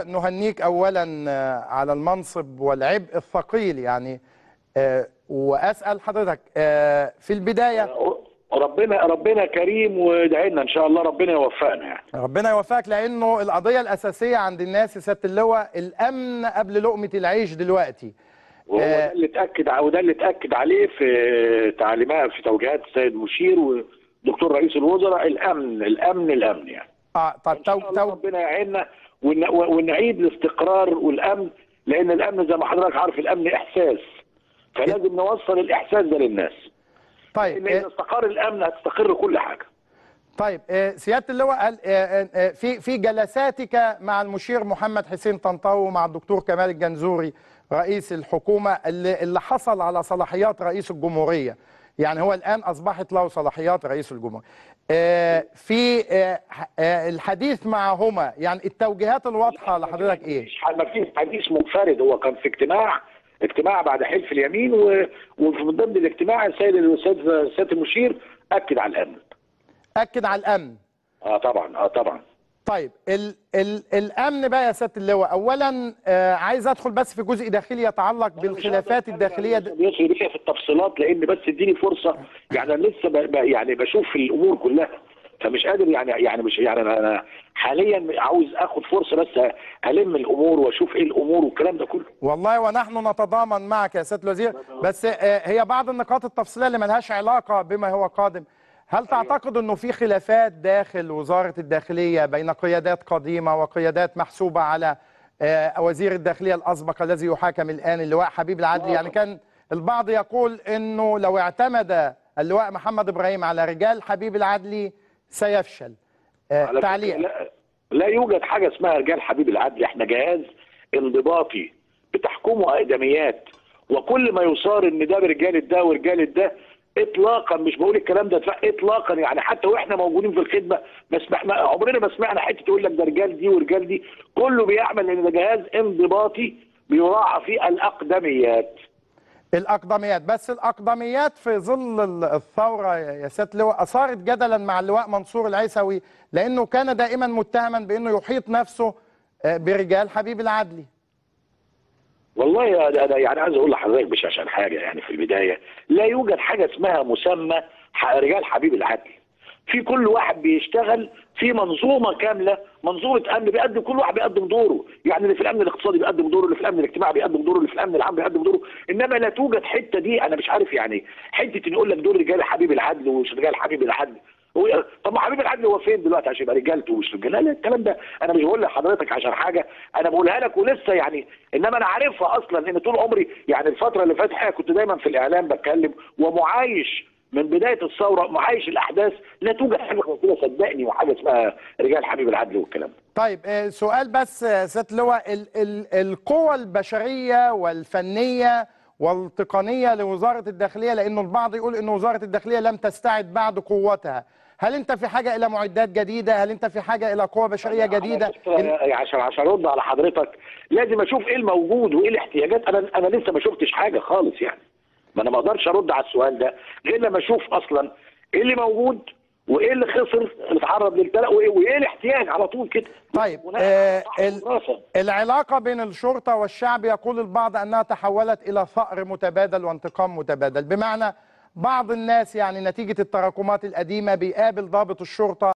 نهنيك أولا على المنصب والعبء الثقيل يعني. وأسأل حضرتك في البداية، ربنا كريم وادعي لنا ان شاء الله ربنا يوفقنا يعني. ربنا يوفقك، لأنه القضية الأساسية عند الناس يا سيادة اللواء الأمن قبل لقمة العيش دلوقتي. وهو ده اللي اتاكد عليه في تعليمات في توجيهات السيد المشير ودكتور رئيس الوزراء، الامن يعني. طب ربنا يعيننا ونعيد الاستقرار والامن، لان الامن زي ما حضرتك عارف الامن احساس، فلازم نوصل الاحساس ده للناس. طيب اذا استقر الامن هتستقر كل حاجه. طيب سيادة اللواء، في جلساتك مع المشير محمد حسين طنطاوي ومع الدكتور كمال الجنزوري رئيس الحكومة اللي حصل على صلاحيات رئيس الجمهورية، يعني هو الآن أصبحت له صلاحيات رئيس الجمهورية، في الحديث معهما يعني التوجيهات الواضحة لحضرتك إيه؟ ما فيش حديث منفرد، هو كان في اجتماع بعد حلف اليمين، وفي ضمن الاجتماع السيد المشير أكد على الأمن. أكد على الأمن؟ طبعا. طيب الامن بقى يا سياده اللواء، اولا عايز ادخل بس في جزء داخلي يتعلق بالخلافات الداخليه يدخل بيها في التفصيلات، لان بس اديني فرصه، يعني انا لسه يعني بشوف الامور كلها، فمش قادر يعني مش يعني انا حاليا عاوز اخد فرصه بس الم الامور واشوف ايه الامور والكلام ده كله. والله ونحن نتضامن معك يا سياده الوزير، بس هي بعض النقاط التفصيليه اللي ملهاش علاقه بما هو قادم. هل تعتقد أنه في خلافات داخل وزارة الداخلية بين قيادات قديمة وقيادات محسوبة على وزير الداخلية الأسبق الذي يحاكم الآن اللواء حبيب العدلي؟ يعني كان البعض يقول أنه لو اعتمد اللواء محمد إبراهيم على رجال حبيب العدلي سيفشل. تعليق. لا يوجد حاجة اسمها رجال حبيب العدلي، احنا جهاز انضباطي بتحكمه أقدميات، وكل ما يصار ان ده برجال ده ورجال ده اطلاقا، مش بقول الكلام ده اطلاقا، يعني حتى واحنا موجودين في الخدمه عمرنا ما سمعنا حته تقول لك ده رجال دي ورجال دي، كله بيعمل لان ده جهاز انضباطي بيراعى فيه الاقدميات. بس الاقدميات في ظل الثوره يا سياده اللواء اثارت جدلا مع اللواء منصور العيسوي، لانه كان دائما متهما بانه يحيط نفسه برجال حبيب العدلي. والله انا يعني عايز اقول لحضرتك مش عشان حاجه، يعني في البدايه لا يوجد حاجه اسمها مسمى رجال حبيب العدل. في كل واحد بيشتغل في منظومه كامله، منظومه امن بيقدم، كل واحد بيقدم دوره، يعني اللي في الامن الاقتصادي بيقدم دوره، اللي في الامن الاجتماعي بيقدم دوره، اللي في الامن العام بيقدم دوره، انما لا توجد حته دي انا مش عارف يعني حته ان يقول لك دول رجال حبيب العدل ومش رجال حبيب العدل. طب ما حبيب العدل هو فين دلوقتي عشان يبقى رجالته ومش رجاله؟ لا الكلام ده انا مش بقول لحضرتك عشان حاجه، انا بقولها لك ولسه يعني، انما انا عارفها اصلا، ان طول عمري يعني الفتره اللي فاتت كنت دايما في الاعلام بتكلم ومعايش من بدايه الثوره، معايش الاحداث، لا توجد حاجه كده صدقني وحاجه اسمها رجال حبيب العدل والكلام ده. طيب سؤال بس سياده اللواء، القوى البشريه والفنيه والتقنيه لوزاره الداخليه، لانه البعض يقول ان وزاره الداخليه لم تستعد بعد قوتها، هل انت في حاجه الى معدات جديده؟ هل انت في حاجه الى قوى بشريه جديده؟ عشان ارد على حضرتك لازم اشوف ايه الموجود وايه الاحتياجات، انا لسه ما شفتش حاجه خالص يعني، ما انا ما اقدرش ارد على السؤال ده غير لما اشوف اصلا ايه اللي موجود وايه اللي خسر اللي اتعرض للتلق وايه الاحتياج على طول كده. طيب العلاقه بين الشرطه والشعب يقول البعض انها تحولت الى ثأر متبادل وانتقام متبادل، بمعنى بعض الناس يعني نتيجه التراكمات القديمه بيقابل ضابط الشرطه